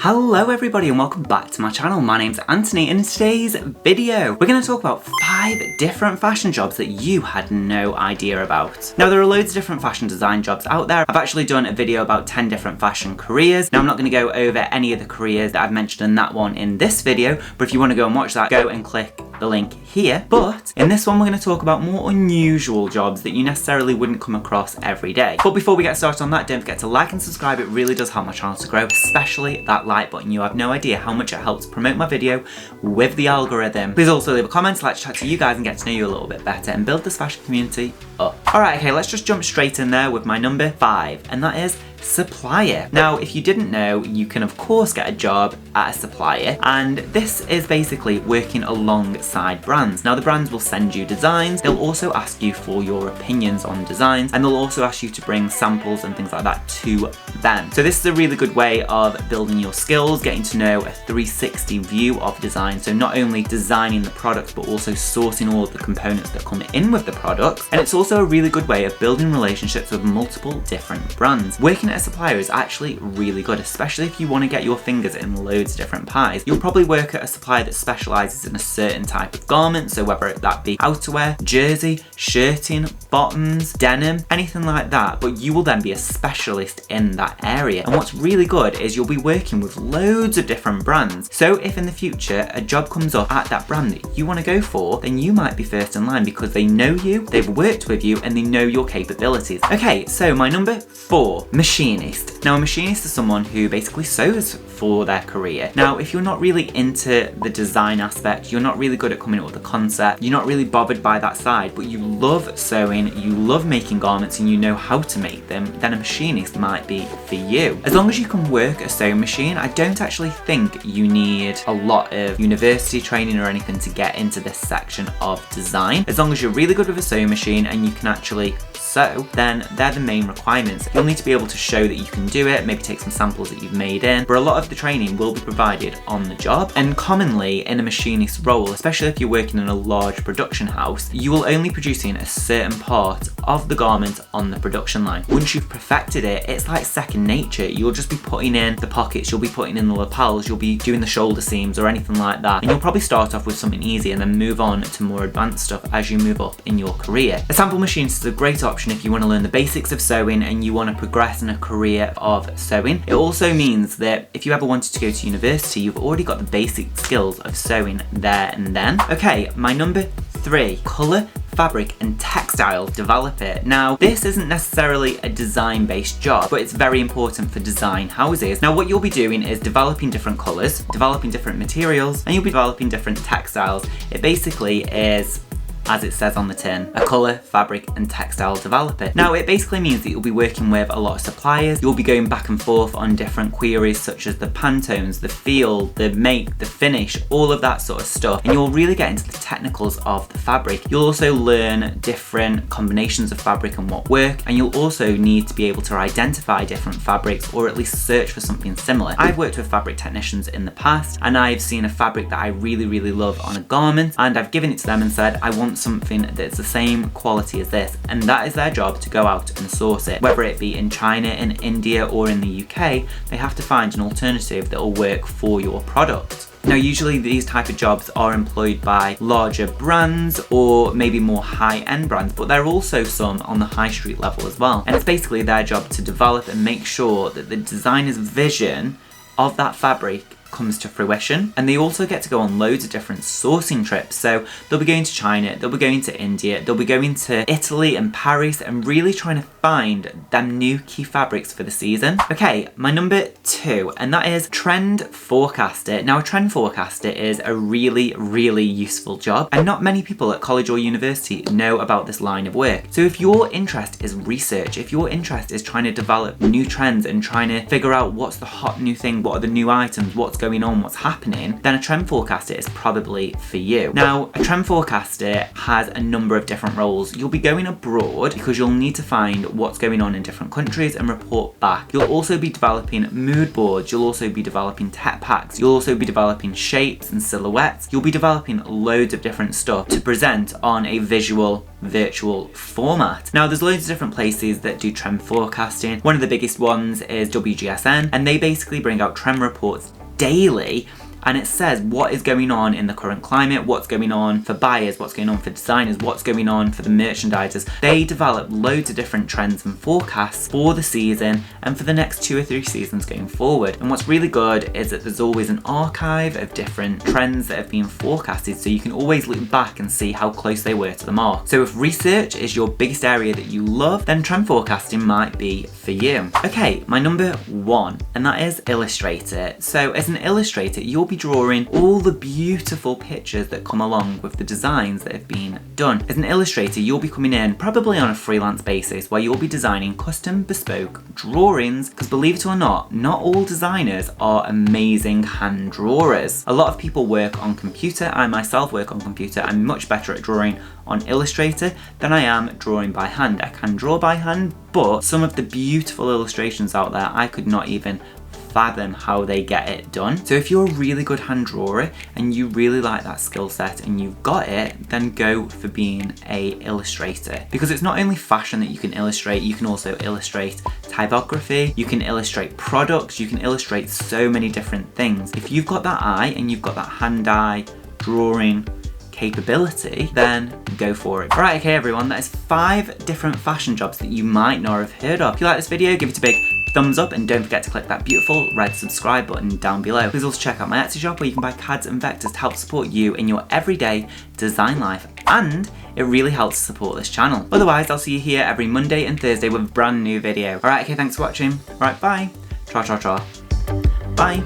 Hello everybody and welcome back to my channel. My name's Anthony and in today's video we're going to talk about 5 different fashion jobs that you had no idea about. Now there are loads of different fashion design jobs out there. I've actually done a video about 10 different fashion careers. Now I'm not going to go over any of the careers that I've mentioned in that one in this video, but if you want to go and watch that, go and click the link here. But in this one we're going to talk about more unusual jobs that you necessarily wouldn't come across every day. But before we get started on that, don't forget to like and subscribe. It really does help my channel to grow, especially that like button. You have no idea how much it helps promote my video with the algorithm. Please also leave a comment, I'd like to chat to you guys and get to know you a little bit better and build this fashion community up. Alright, okay, let's just jump straight in there with my number 5, and that is supplier. Now, if you didn't know, you can of course get a job at a supplier, and this is basically working alongside brands. Now, the brands will send you designs, they'll also ask you for your opinions on designs, and they'll also ask you to bring samples and things like that to them. So this is a really good way of building your skills, getting to know a 360 view of design. So not only designing the products, but also sourcing all of the components that come in with the products. And it's also a really good way of building relationships with multiple different brands. Working at a supplier is actually really good, especially if you want to get your fingers in loads of different pies. You'll probably work at a supplier that specializes in a certain type of garment, so whether that be outerwear, jersey, shirting, bottoms, denim, anything like that, but you will then be a specialist in that area. And what's really good is you'll be working with loads of different brands. So if in the future a job comes up at that brand that you want to go for, then you might be first in line because they know you, they've worked with you, and they know your capabilities. Okay, so my number 4, machinist. Now, a machinist is someone who basically sews for their career. Now, if you're not really into the design aspect, you're not really good at coming up with a concept, you're not really bothered by that side, but you love sewing, you love making garments, and you know how to make them, then a machinist might be for you. As long as you can work a sewing machine, I don't actually think you need a lot of university training or anything to get into this section of design. As long as you're really good with a sewing machine and you can actually sew, then they're the main requirements. You'll need to be able to show that you can do it, maybe take some samples that you've made in, but a lot of the training will be provided on the job. And commonly in a machinist role, especially if you're working in a large production house, you will only producing a certain part of the garment on the production line. Once you've perfected it, it's like second nature. You'll just be putting in the pockets, you'll be putting in the lapels, you'll be doing the shoulder seams or anything like that. And you'll probably start off with something easy and then move on to more advanced stuff as you move up in your career. A sample machinist is a great option if you want to learn the basics of sewing and you want to progress in a career of sewing. It also means that if you ever wanted to go to university, you've already got the basic skills of sewing there and then. Okay, my number 3, colour, fabric and textile developer. Now, this isn't necessarily a design-based job, but it's very important for design houses. Now, what you'll be doing is developing different colours, developing different materials, and you'll be developing different textiles. It basically is, as it says on the tin, a colour, fabric and textile developer. Now, it basically means that you'll be working with a lot of suppliers, you'll be going back and forth on different queries such as the Pantones, the feel, the make, the finish, all of that sort of stuff, and you'll really get into the technicals of the fabric. You'll also learn different combinations of fabric and what work, and you'll also need to be able to identify different fabrics or at least search for something similar. I've worked with fabric technicians in the past, and I've seen a fabric that I really love on a garment, and I've given it to them and said, I want something that's the same quality as this, and that is their job to go out and source it. Whether it be in China, in India or in the UK, they have to find an alternative that will work for your product. Now, usually these type of jobs are employed by larger brands or maybe more high-end brands, but there are also some on the high street level as well. And it's basically their job to develop and make sure that the designer's vision of that fabric comes to fruition. And they also get to go on loads of different sourcing trips. So they'll be going to China, they'll be going to India, they'll be going to Italy and Paris and really trying to find them new key fabrics for the season. Okay, my number 2, and that is trend forecaster. Now, a trend forecaster is a really useful job, and not many people at college or university know about this line of work. So if your interest is research, if your interest is trying to develop new trends and trying to figure out what's the hot new thing, what are the new items, what's going on, what's happening, then a trend forecaster is probably for you. Now, a trend forecaster has a number of different roles. You'll be going abroad because you'll need to find what's going on in different countries and report back. You'll also be developing mood boards. You'll also be developing tech packs. You'll also be developing shapes and silhouettes. You'll be developing loads of different stuff to present on a visual virtual format. Now, there's loads of different places that do trend forecasting. One of the biggest ones is WGSN, and they basically bring out trend reports daily, and it says what is going on in the current climate, what's going on for buyers, what's going on for designers, what's going on for the merchandisers. They develop loads of different trends and forecasts for the season and for the next 2 or 3 seasons going forward. And what's really good is that there's always an archive of different trends that have been forecasted, so you can always look back and see how close they were to the mark. So if research is your biggest area that you love, then trend forecasting might be for you. Okay, my number 1, and that is Illustrator. So as an illustrator, you'll be drawing all the beautiful pictures that come along with the designs that have been done. As an illustrator, you'll be coming in probably on a freelance basis where you'll be designing custom bespoke drawings, because believe it or not all designers are amazing hand drawers. A lot of people work on computer. I myself work on computer. I'm much better at drawing on Illustrator than I am drawing by hand. I can draw by hand, but some of the beautiful illustrations out there, I could not even fathom how they get it done. So if you're a really good hand drawer and you really like that skill set and you've got it, then go for being a illustrator, because it's not only fashion that you can illustrate, you can also illustrate typography, you can illustrate products, you can illustrate so many different things. If you've got that eye and you've got that hand-eye drawing capability, then go for it. Alright, okay everyone, that is 5 different fashion jobs that you might not have heard of. If you like this video, give it a big thumbs up and don't forget to click that beautiful red subscribe button down below. Please also check out my Etsy shop where you can buy cards and vectors to help support you in your everyday design life, and it really helps to support this channel. Otherwise, I'll see you here every Monday and Thursday with a brand new video. Alright, okay, thanks for watching. Alright, bye. Tra tra tra. Bye.